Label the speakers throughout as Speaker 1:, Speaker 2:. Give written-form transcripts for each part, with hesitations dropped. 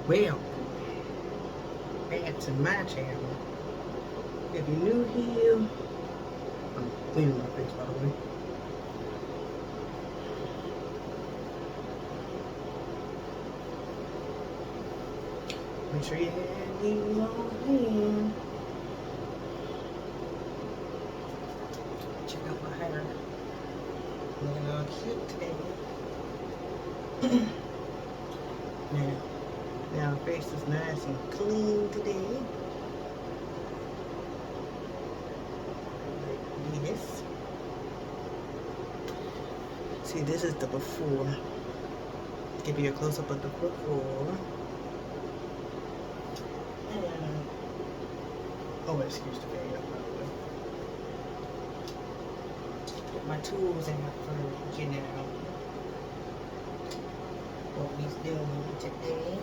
Speaker 1: Welcome back to my channel. If you're new here, I'm cleaning my face by the way. Make sure you have these on hand. Check out my hair. Looking all cute today. Now the face is nice and clean today. Like this. See, this is the before. Give you a close-up of the before. And, oh, excuse the video, by the way. Put my tools in for getting out. What we's doing today.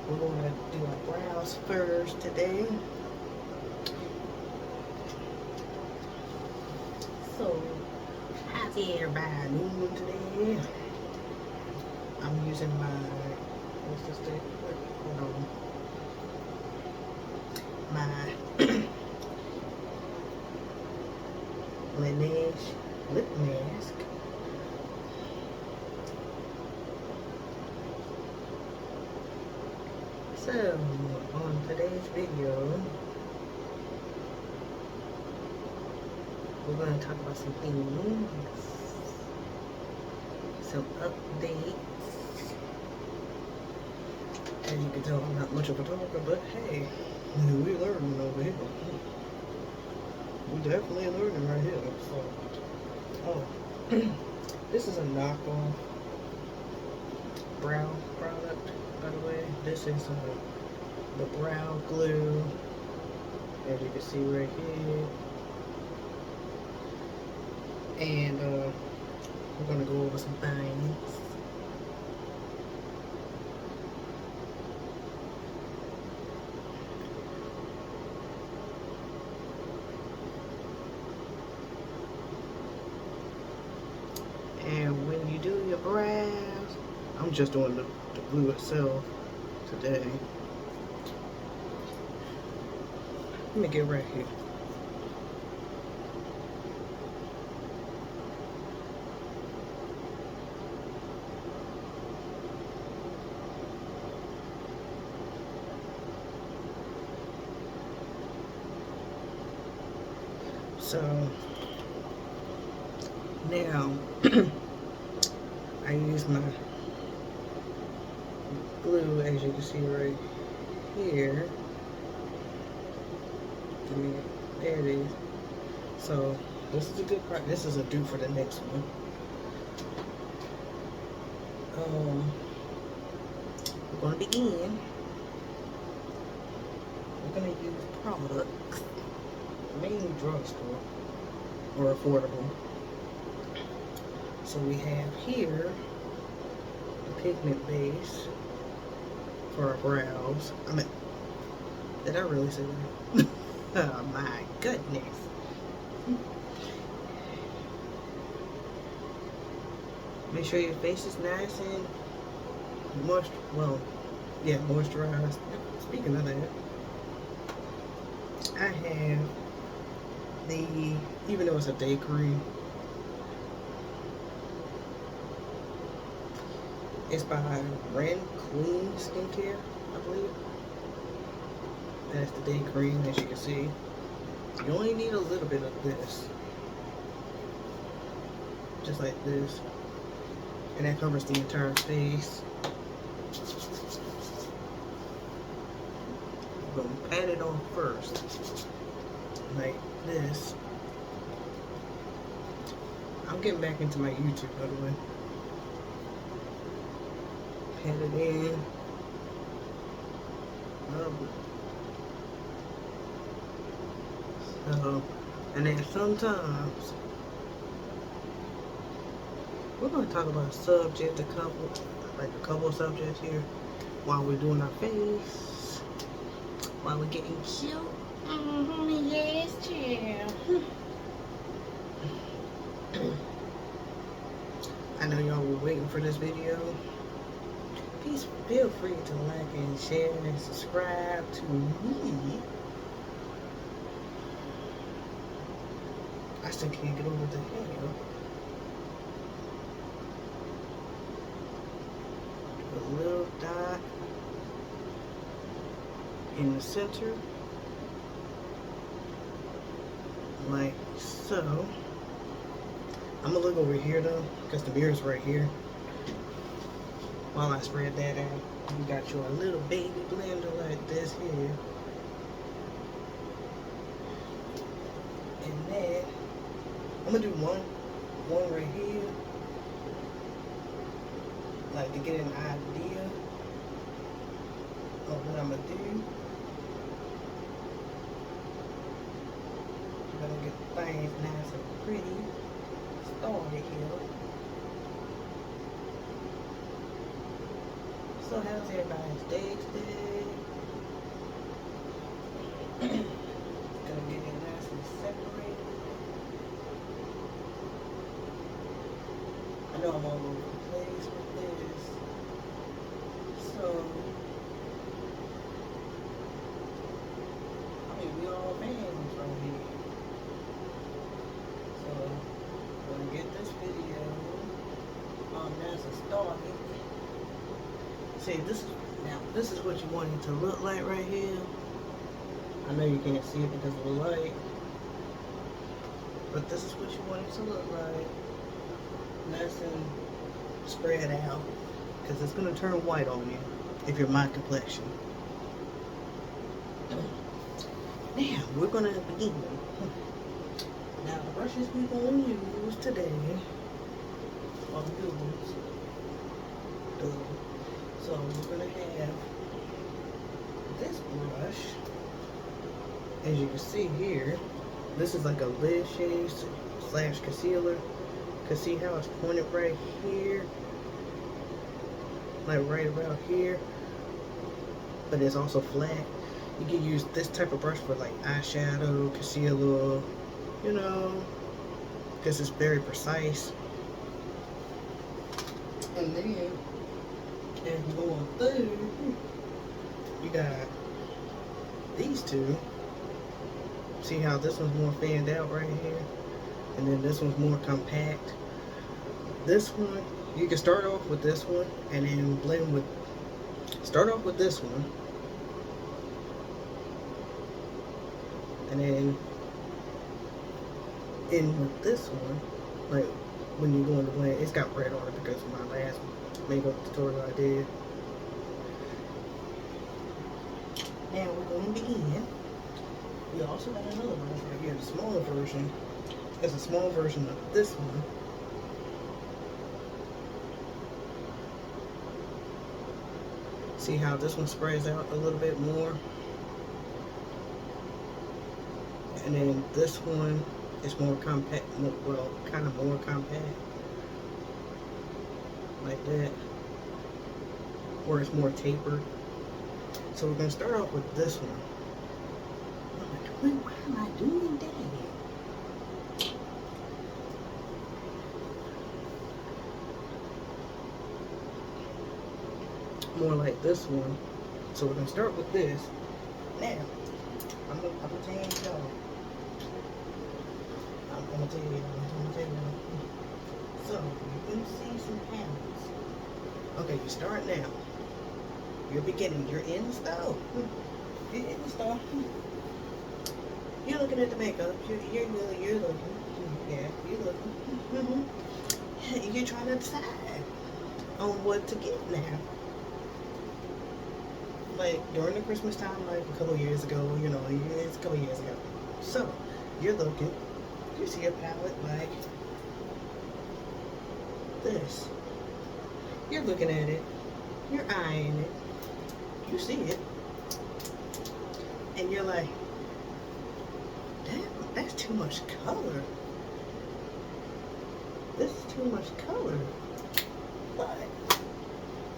Speaker 1: We're going to do our brows first today. So, how's everybody doing today? I'm using my, what's this thing? Hold on. My Laneige lip mask. So, on today's video, we're going to talk about some things, some updates. As you can tell, I'm not much of a talker, but hey, we're learning over here. We're definitely learning right here. So, oh, this is a knockoff brow product, by the way. This is the brow glue, as you can see right here. And we're gonna go over some things. And when you do your brows, I'm just doing the glue itself today. Let me get right here. So now I use my glue, as you can see right here. There it is. So this is a good part. This is a dupe for the next one. We're gonna begin. We're gonna use products, mainly drugstore or affordable. So we have here the pigment base for our brows. I mean, did I really say that? Oh my goodness. Make sure your face is nice and moisturized. Speaking of that, I have the, even though it's a day cream, it's by Ren Clean Skincare, I believe. That's the day cream, as you can see. You only need a little bit of this. Just like this. And that covers the entire face. We're going to pat it on first. Like this. I'm getting back into my YouTube, by the way. Pat it in. And then sometimes we're going to talk about a subject, a couple of subjects here while we're doing our face, while we're getting cute. Yes, chill. I know y'all were waiting for this video. Please feel free to like and share and subscribe to me. I still can't get over the hell. A little dot in the center, like so. I'm gonna look over here though, because the mirror's right here. While I spread that out, you got your little baby blender like this here. And then I'm gonna do one right here, like to get an idea of what I'm gonna do. I'm gonna get things nice and pretty started here. So how's everybody's day today? Gonna get it nice and separated. I know I'm all over the place with this. So, I mean, we all fans right here. So, gonna get this video nice and started. See, this is what you want it to look like right here. I know you can't see it because of the light, but this is what you want it to look like. Nice and spread out, because it's going to turn white on you if you're my complexion. Now, we're going to begin. Now, the brushes we're going to use today are the good ones. So we're going to have this brush. As you can see here, this is like a lid shade / concealer. Cause see how it's pointed right here, like right about here, but it's also flat. You can use this type of brush for like eyeshadow, concealer, you know, because it's very precise. And then, as you go on through, you got these two. See how this one's more fanned out right here, and then this one's more compact. This one, you can start off with this one and then blend with, start off with this one and then end with this one. Like when you go into blend, it's got red on it because of my last makeup tutorial I did. Now we're going to begin. We also got another brush right here, the smaller version. It's a small version of this one. See how this one sprays out a little bit more? And then this one is more compact, well, kind of more compact. Like that. Or it's more tapered. So we're going to start off with this one. Why am I doing that? More like this one. So we're gonna start with this. Now, I'm gonna tell you y'all. I'm gonna tell you. So you can see some panels. Okay, you start now. You're beginning. You're in the stove. You're in the stove. You're looking at the makeup. You're looking. Yeah, you're looking. You're trying to decide on what to get now. Like during the Christmas time, like a couple years ago, you know, it's a couple years ago. So you're looking, you see a palette like this. You're looking at it, you're eyeing it, you see it, and you're like, damn, that's too much color. This is too much color.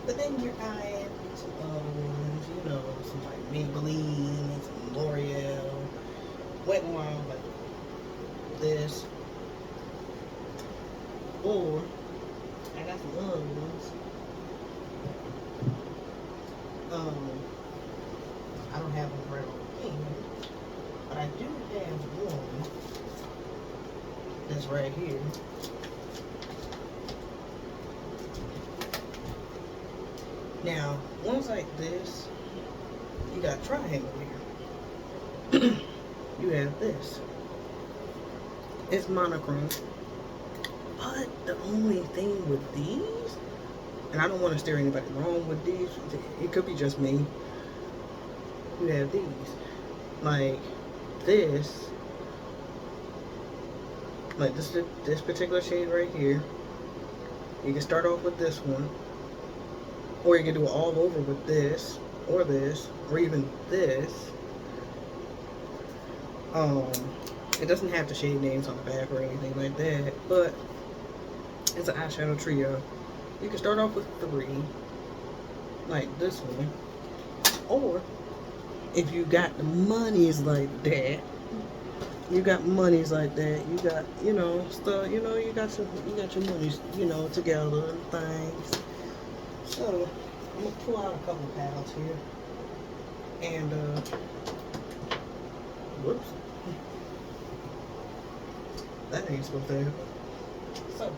Speaker 1: But then you're eyeing some other ones, you know, some like Maybelline, some L'Oreal, Wet n Wild, like this. Or I got some other ones. I don't have them right on hand, but I do have one that's right here. Now, ones like this, you got triangle here. You have this. It's monochrome. But the only thing with these, and I don't want to steer anybody wrong with these, it could be just me. You have these. Like this, like this particular shade right here. You can start off with this one, or you can do it all over with this, or even this. It doesn't have the shade names on the back or anything like that, but it's an eyeshadow trio. You can start off with 3, like this one, or if you got the monies like that, you got monies like that, you got, you know, stuff, you know, you got your monies, you know, together and things. So I'm gonna pull out a couple palettes here, and whoops, that ain't supposed to happen. So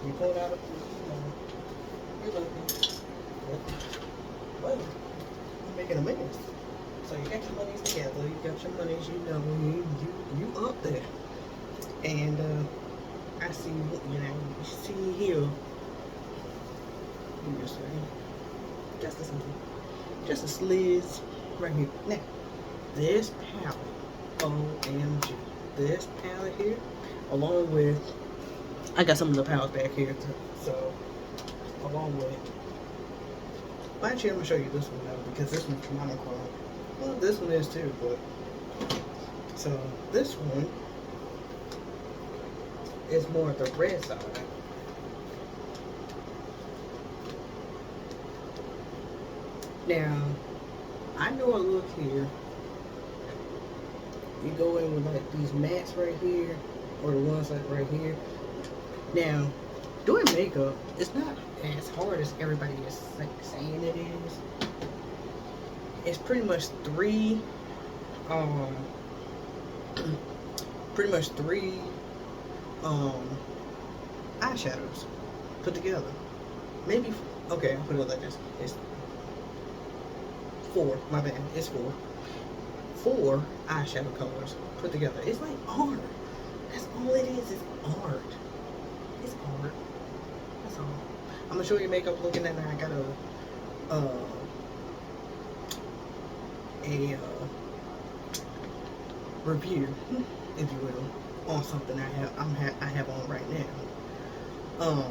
Speaker 1: you pull it out of, you're looking, whoa, you're making a mess. So you got your monies together, you got your monies, you know, you up there. And I see, you know, you see here, just a sliz right here. Now, this palette, OMG, this palette here, along with, I got some of the palettes back here too, so, along with, well, actually I'm going to show you this one now, because this one's monochrome. Well, this one is too, but, so, this one is more the red side. Now, I know a look here. You go in with like these mattes right here, or the ones like right here. Now, doing makeup, it's not as hard as everybody is saying it is. It's pretty much three eyeshadows put together. Maybe, okay, I'll put it like this. It's 4, my bad, it's 4. 4 eyeshadow colors put together. It's like art. That's all it is art. It's art. That's all. I'm gonna show you makeup looking at it. I got a review, if you will, on something I have on right now.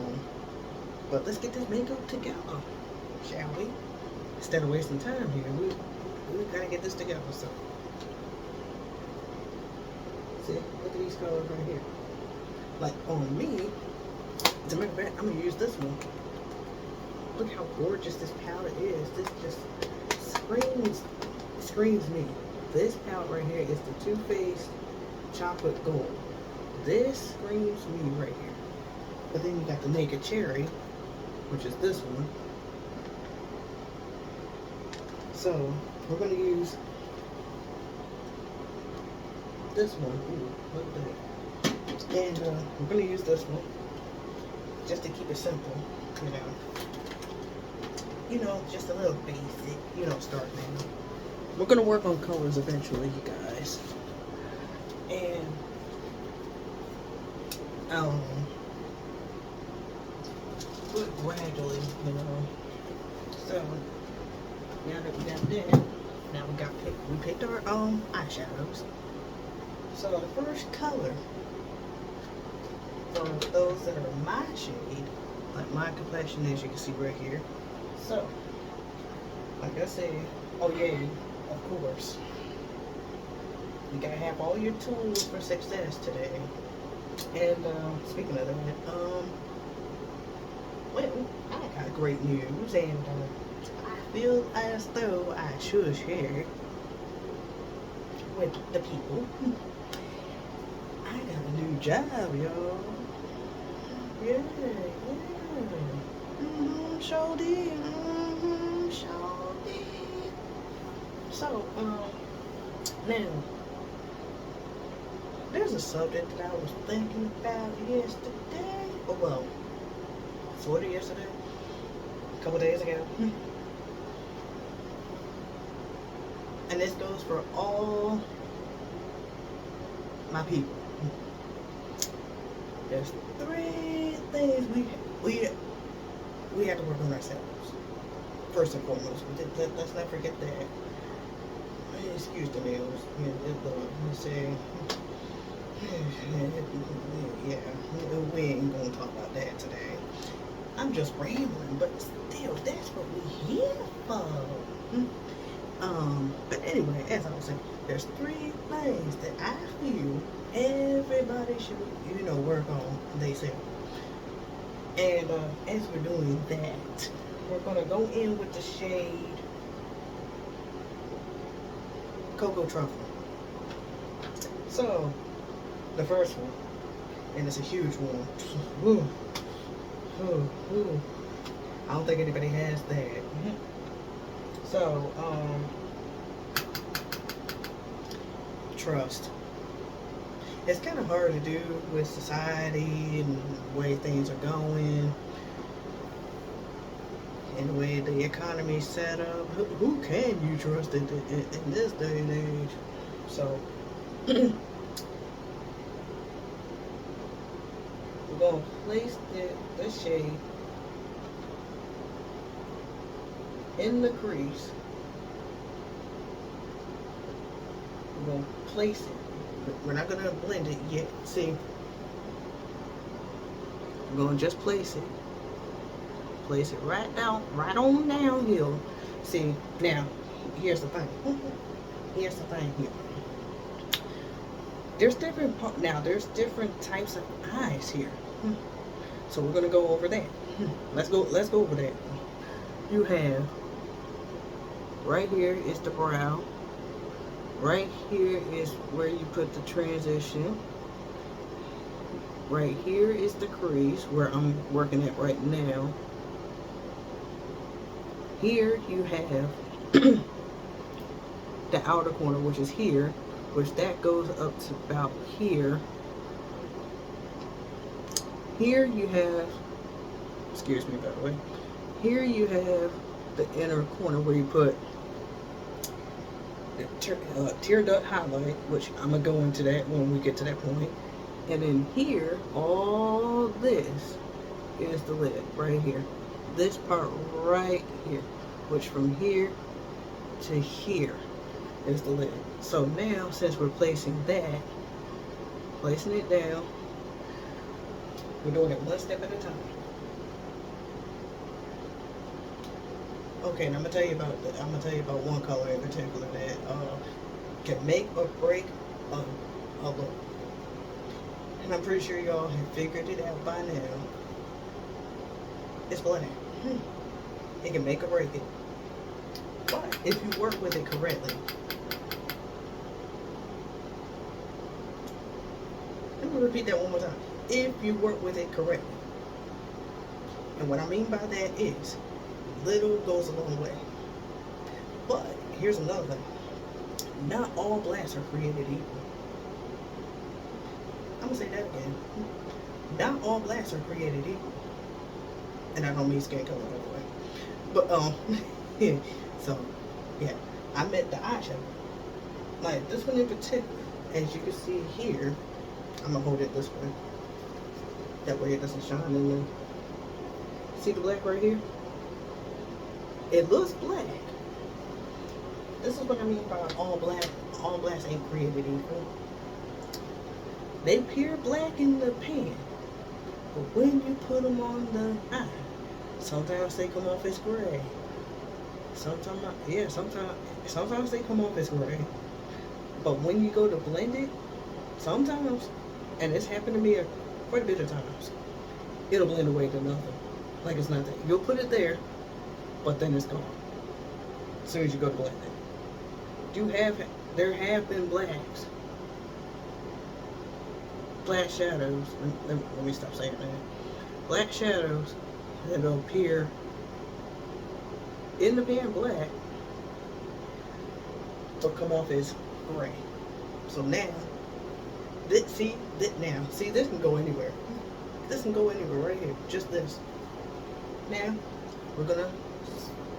Speaker 1: But let's get this makeup together, shall we? Instead of wasting time here, we gotta get this together. So, see, look at these colors right here. Like on me, as a matter of fact, I'm gonna use this one. Look how gorgeous this palette is. This just screams me. This palette right here is the Too Faced Chocolate Gold. This screams me right here. But then you got the Naked Cherry, which is this one. So we're gonna use this one. Ooh, look at that. And we're gonna use this one just to keep it simple, you know, just a little basic, you know, starting out. We're gonna work on colors eventually, you guys. And do it gradually, you know. So now that we got that, now we picked our eyeshadows. So the first color for those that are my shade, like my complexion, as you can see right here. So, like I said, oh yeah, of course, you gotta have all your tools for success today. And speaking of that, well, I got great news, and I feel as though I should share it with the people. I got a new job, y'all. Yeah. Sure did. Sure did. So, now, there's a subject that I was thinking about yesterday. Oh, well, sort of yesterday, a couple days ago. And this goes for all my people. There's 3 things we have to work on ourselves. First and foremost, let's not forget that. Excuse the nails. You say, yeah, we ain't gonna talk about that today. I'm just rambling, but still, that's what we here for. But anyway, as I was saying, there's 3 things that I feel everybody should, work on themselves. And as we're doing that, we're gonna go in with the shade Cocoa Truffle. So, the first one, and it's a huge one. Ooh, ooh, ooh. I don't think anybody has that. So, trust. It's kind of hard to do with society and the way things are going and the way the economy's set up. Who can you trust in this day and age? So, we're going to place this shade in the crease. We're going to place it. We're not going to blend it yet. See, we're going to just place it. Place it right on down here. See, now, here's the thing. Here's the thing here. There's different types of eyes here. So we're going to go over that. Let's go over that. You have, right here is the brow. Right here is where you put the transition. Right here is the crease where I'm working at right now. Here you have the outer corner, which is here, which that goes up to about here. Here you have, excuse me by the way, here you have the inner corner where you put the tear duct highlight, which I'm going to go into that when we get to that point. And then here, all this is the lid right here. This part right here, which from here to here is the lid. So now, since we're placing that, placing it down, we're doing it one step at a time. Okay, and I'm gonna tell you about one color in particular that can make or break a look. And I'm pretty sure y'all have figured it out by now. It's black. It can make or break it. But if you work with it correctly, let me repeat that one more time. If you work with it correctly. And what I mean by that is, little goes a long way. But here's another thing. Not all blacks are created equal. I'm gonna say that again. Not all blacks are created equal. And I don't mean skin color, by the way. But so yeah, I meant the eyeshadow. Like this one in particular, as you can see here, I'm gonna hold it this way. That way it doesn't shine in there. See the black right here? It looks black. This is what I mean by all blacks ain't created equal. They appear black in the pan, but when you put them on the eye, sometimes they come off as gray. Sometimes they come off as gray. But when you go to blend it, sometimes, and it's happened to me quite a bit of times, it'll blend away to nothing. Like it's nothing. You'll put it there, but then it's gone as soon as you go to blend it. There have been black shadows. Let me stop saying that. Black shadows that'll appear in the pan black, or come off as gray. So now, see this can go anywhere. This can go anywhere right here. Just this. Now,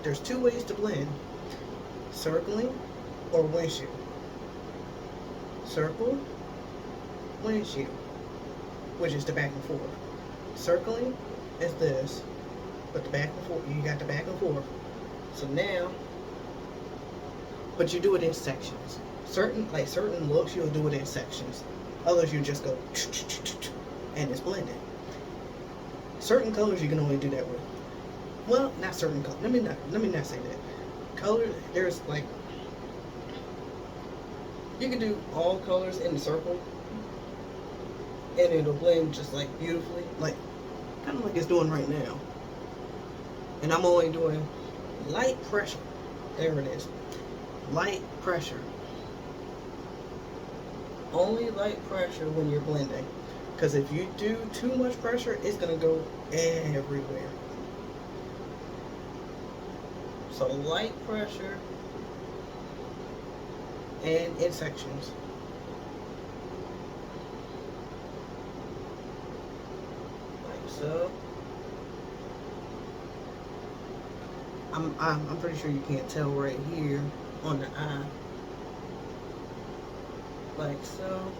Speaker 1: there's two ways to blend. Circling or windshield. Circle, windshield, which is the back and forth. Circling is this, but the back and forth, you got the back and forth. So now, but you do it in sections. Certain looks you'll do it in sections. Others you just go and it's blended. Certain colors you can only do that with. Well, not certain colors. Let me not say that. Color, there's like, you can do all colors in the circle and it'll blend just like beautifully, like kind of like it's doing right now. And I'm only doing light pressure. There it is. Light pressure. Only light pressure when you're blending. Because if you do too much pressure, it's going to go everywhere. So light pressure and in sections. Like so. I'm pretty sure you can't tell right here on the eye. Like so.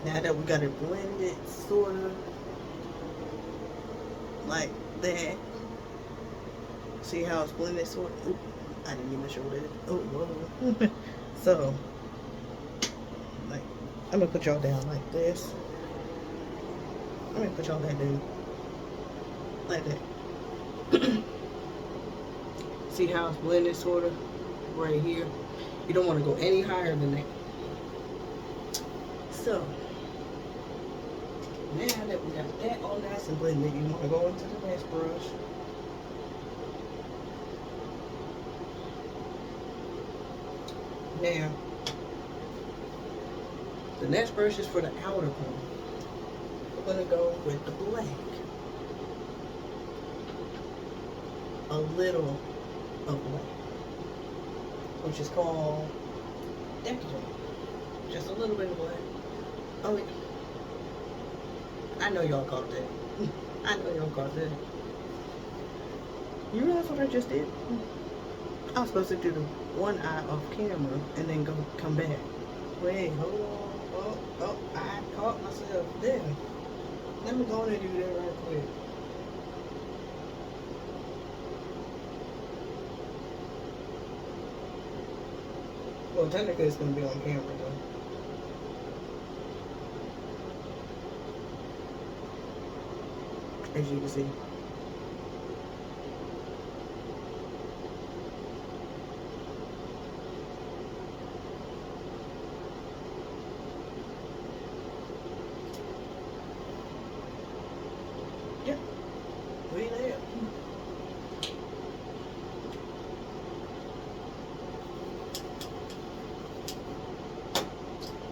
Speaker 1: Now that we got it blended sort of like that. See how it's blended sort of? Oop, I didn't even show that. Oh, whoa. So, like, I'm gonna put y'all down like this. I'm gonna put y'all down like that. See how it's blended sort of right here? You don't want to go any higher than that. So, now that we got that all nice and blended, you want to go into the next brush. Now, the next brush is for the outer corner. We're going to go with the black. A little of black, which is called Decadent. Just a little bit of black. Oh, I know y'all caught that. I know y'all caught that. You realize what I just did? I was supposed to do the one eye off camera and then come back. Wait, hold on. Oh, I caught myself there. Let me go on and do that right quick. Well, technically it's going to be on camera though. As you can see. Yep. We there.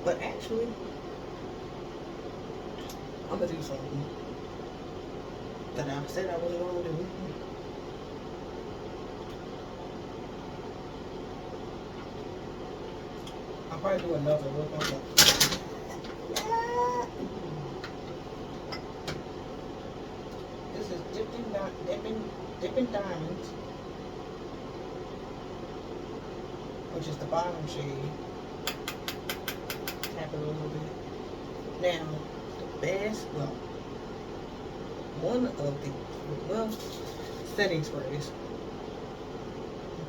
Speaker 1: But actually, I'm going to do something that I said I wasn't going to do. I'll probably do another look on that. This is Dipping Diamonds, which is the bottom shade. Tap it a little bit. Now, the best, one of the, setting sprays.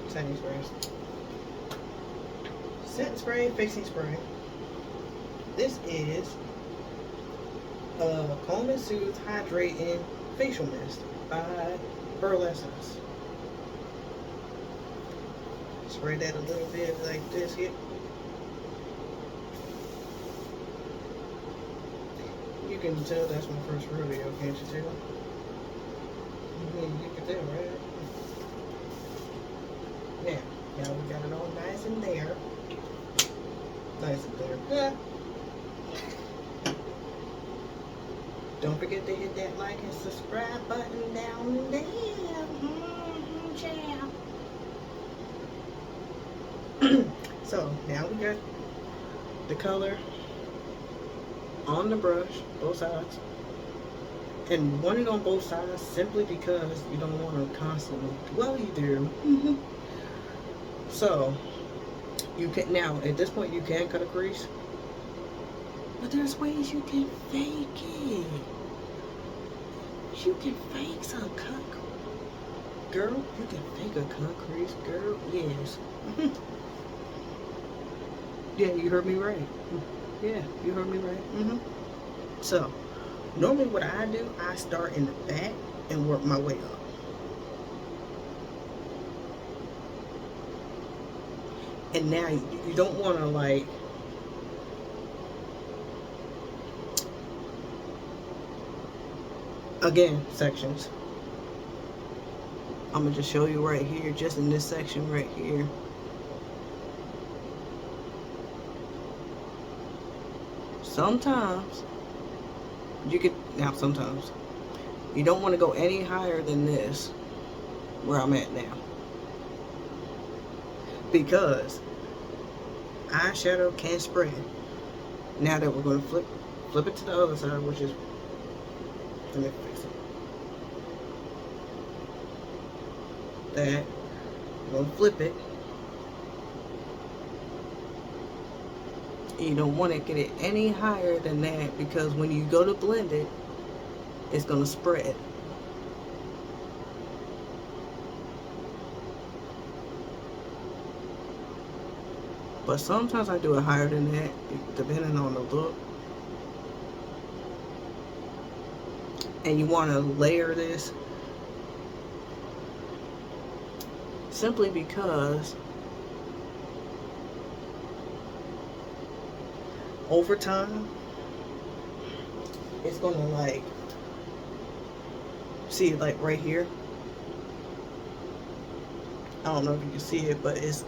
Speaker 1: Setting spray, fixing spray. This is Calm and Soothe Hydrating Facial Mist by Pearl Essence. Spray that a little bit like this here. You can tell that's my first rodeo, can't you tell? You can tell, right? Now we got it all nice in there. Nice in there. Yeah. Don't forget to hit that like and subscribe button down there. So now we got the color on the brush, both sides. And want it on both sides simply because you don't want to constantly, well, you do. So you can, now at this point you can cut a crease, but there's ways you can fake it. You can fake some cut, girl. You can fake a cut crease, girl. Yes. Yeah, you heard me right. Yeah, you heard me right. So normally what I do, I start in the back and work my way up. And now you don't want to like again sections. I'm gonna just show you right here, just in this section right here. Sometimes you could, now sometimes you don't want to go any higher than this where I'm at now, because eyeshadow can spread. Now that we're going to flip it to the other side, which is, let me fix it. That, we're going to flip it. You don't want to get it any higher than that, because when you go to blend it, it's going to spread. But sometimes I do it higher than that, depending on the look. And you want to layer this simply because over time it's gonna, like, see, like right here, I don't know if you can see it, but it's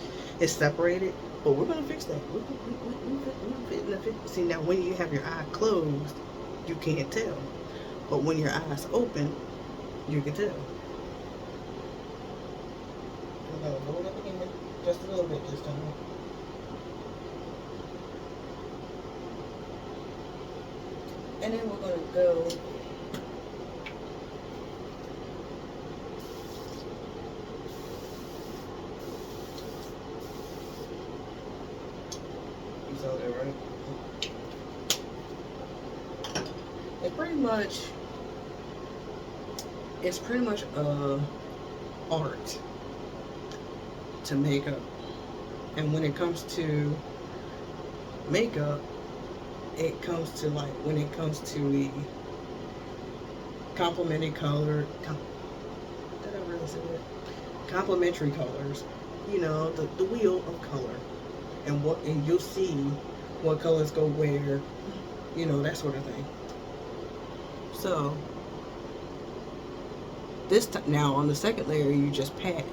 Speaker 1: separated. But we're gonna fix that. See, now when you have your eye closed, you can't tell, but when your eyes open, you can tell. I'm gonna roll it up again, just a little bit this time. And then we're going to go you saw that, right? It's pretty much art to makeup. And when it comes to makeup, it comes to, like, when it comes to the complementary color, did I really say that? Complementary colors, you know, the wheel of color, and you'll see what colors go where, you know, that sort of thing. So this time, now on the second layer, you just pat,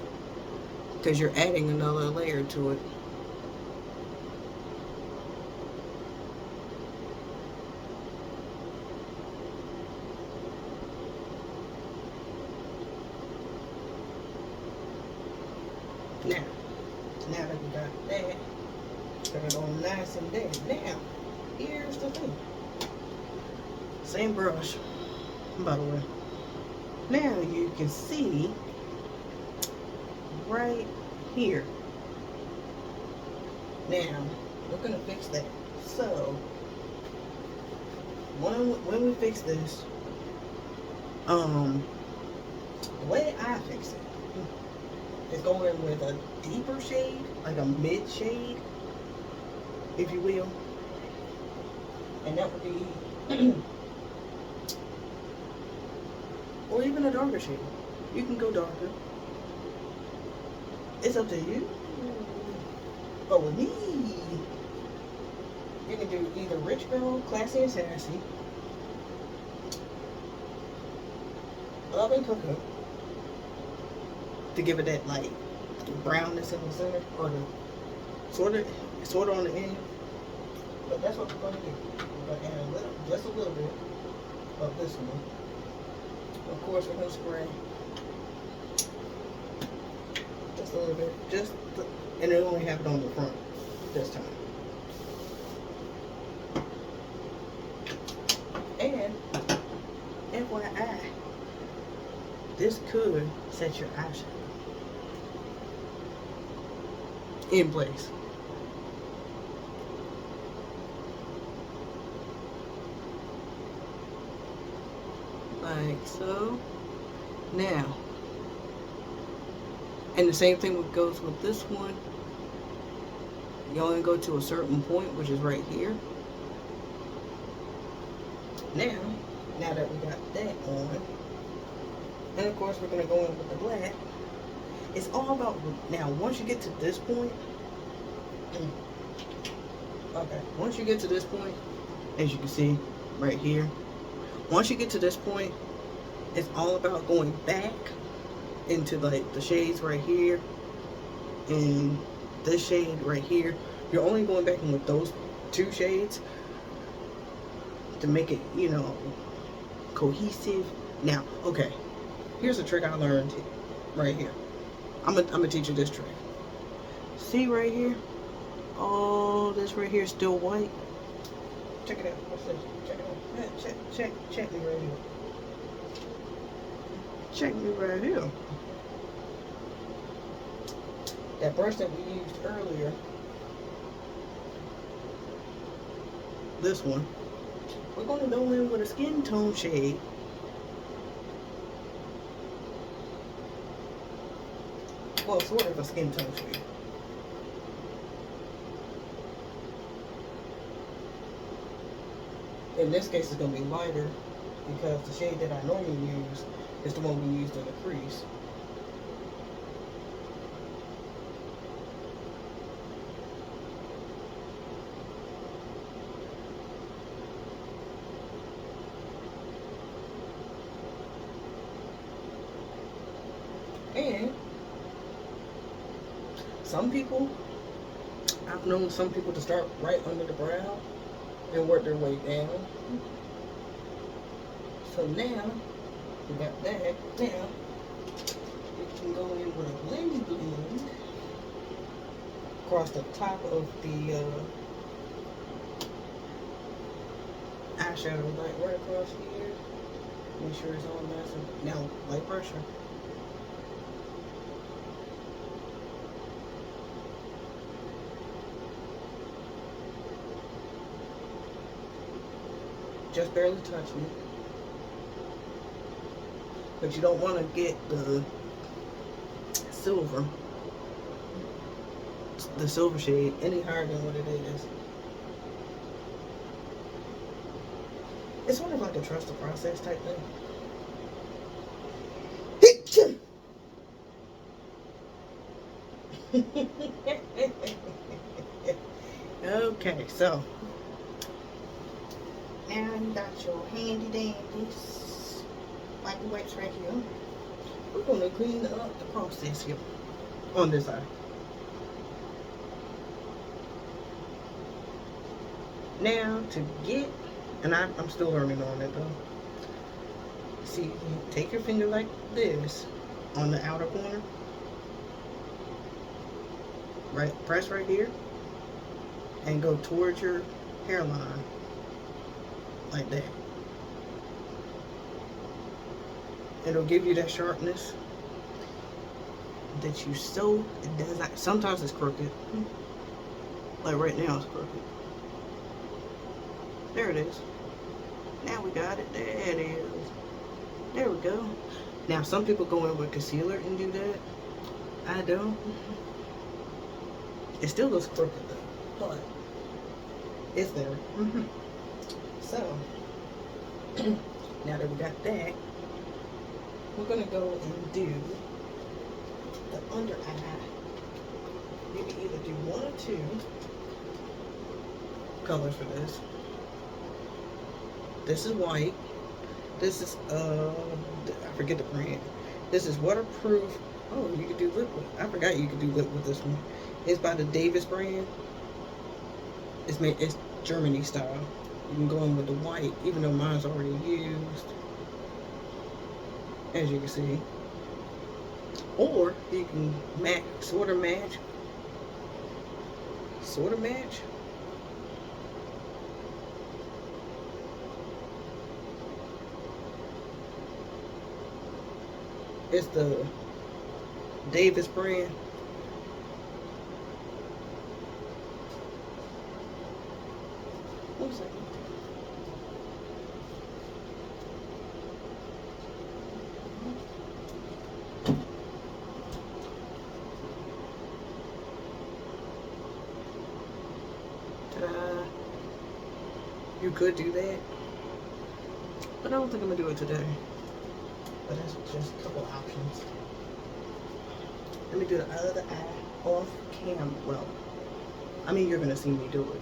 Speaker 1: because you're adding another layer to it. Now that we got that, put it on nice and dead. Now, here's the thing. Same brush, by the way. Now you can see right here. Now, we're gonna fix that. So, when we fix this, the way I fix it, is going with a deeper shade, like a mid shade, if you will. And that would be, or even a darker shade. You can go darker. It's up to you. But with me, you can do either Rich Girl, Classy and Sassy, Love and Cocoa, to give it that, like, brownness in the center, or the sort of on the end. But that's what we're going to do. We're going to add just a little bit of this one. Of course, we're going to spray just a little bit, and it only have it on the front this time. And FYI, this could set your eyeshadow in place. Like so. Now, and the same thing goes with this one. You only go to a certain point, which is right here. Now that we got that on, and of course we're going to go in with the black. It's all about, now once you get to this point, okay, once you get to this point, as you can see right here, once you get to this point, it's all about going back into like the shades right here and this shade right here. You're only going back in with those two shades to make it, you know, cohesive. Now, okay, here's a trick I learned right here. I'm gonna teach you this trick. See right here? All this right here is still white. Check it out. What's this? Check it out. Check me right here. Check me right here. That brush that we used earlier, this one, we're going to go in with a skin tone shade. Well, sort of a skin tone shade. In this case, it's going to be lighter because the shade that I normally use is the one we used in the crease. And some people, I've known some people to start right under the brow and work their way down. So now, we got that. Now, we can go in with a blend across the top of the eyeshadow, like right across here. Make sure it's all nice and now light pressure. Just barely touching it. But you don't want to get the silver shade any higher than what it is. It's sort of like a trust the process type thing. Okay, so now you got your handy dandies wipey wipes right here. We're going to clean up the process here on this side. Now to get, and I'm still learning on it though. See, you take your finger like this on the outer corner. Right, press right here and go towards your hairline like that. It'll give you that sharpness that you so it does not. Sometimes it's crooked. Like right now it's crooked. There it is. Now we got it. There it is. There we go. Now some people go in with concealer and do that. I don't. It still looks crooked though, but it's there. So now that we got that, we're gonna go and do the under eye. You can either do one or two colors for this. This is white. This is I forget the brand. This is waterproof. Oh, you could do lip with. I forgot you could do lip with this one. It's by the Davis brand. It's Germany style. You can go in with the white, even though mine's already used, as you can see. Or you can match, sort of match. It's the Davis brand. One second. Ta-da. You could do that, but I don't think I'm gonna do it today. But that's just a couple options. Let me do the other eye off cam. Well, I mean, you're gonna see me do it.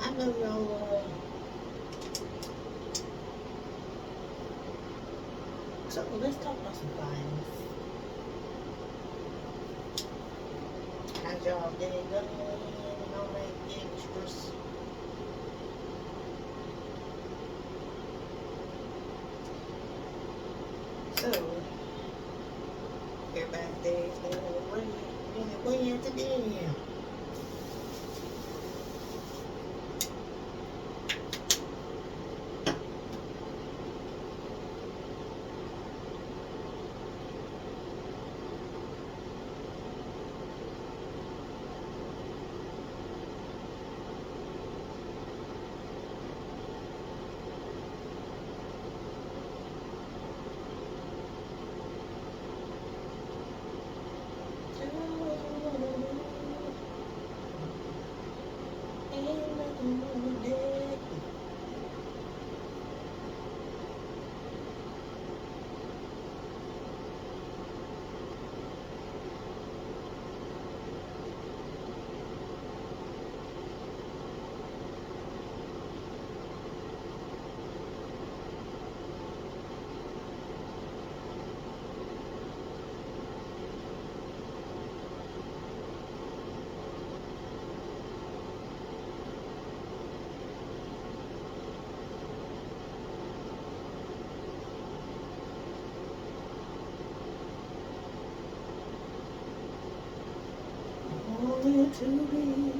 Speaker 1: I know y'all. So let's talk about some things. How's y'all day going? And all that extras. So everybody's day is going away today. To be.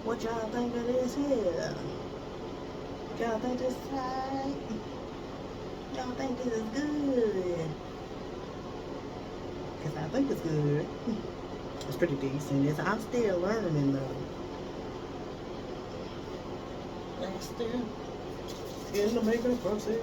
Speaker 1: What y'all think of this here? Y'all think this right? Y'all think this is good? Cause I think it's good. It's pretty decent. I'm still learning though. I'm still in the making process.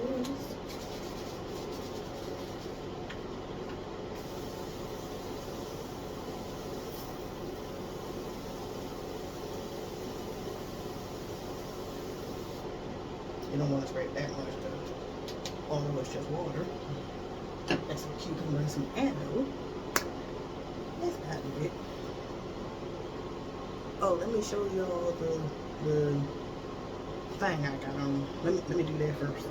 Speaker 1: You don't want to spray that much though. All of it's just water. And some cucumber and some anno. That's about it. Oh, let me show y'all the thing I got on. Let me do that first.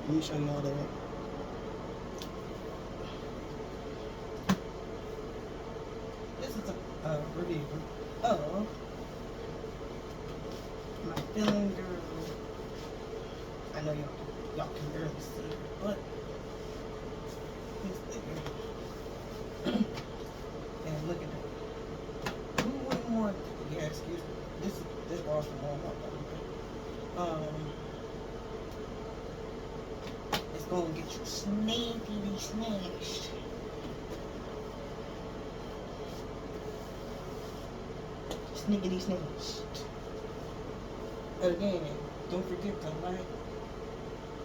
Speaker 1: Let me show y'all that. This is a review of my Feeling Girl. I know y'all can barely see it, but it's there. And look at that. Who wouldn't want? Yeah, excuse me. This ball's from Walmart. It's gonna get you snappily snatched. Snickety snatched. Again, don't forget to like,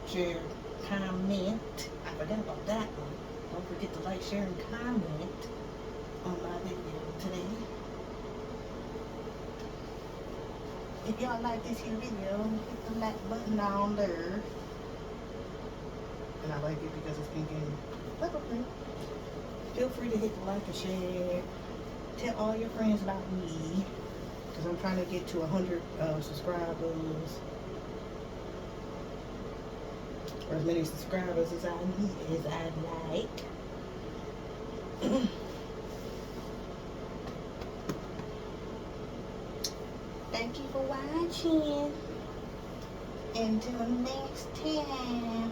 Speaker 1: share, comment. I forgot about that one. Don't forget to like, share, and comment on my video today. If y'all like this here video, hit the like button down there. And I like it because it's thinking, okay. Feel free to hit the like and share. Tell all your friends about me. Because I'm trying to get to 100 subscribers. Or as many subscribers as I need, as I like. Thank you for watching. Until next time.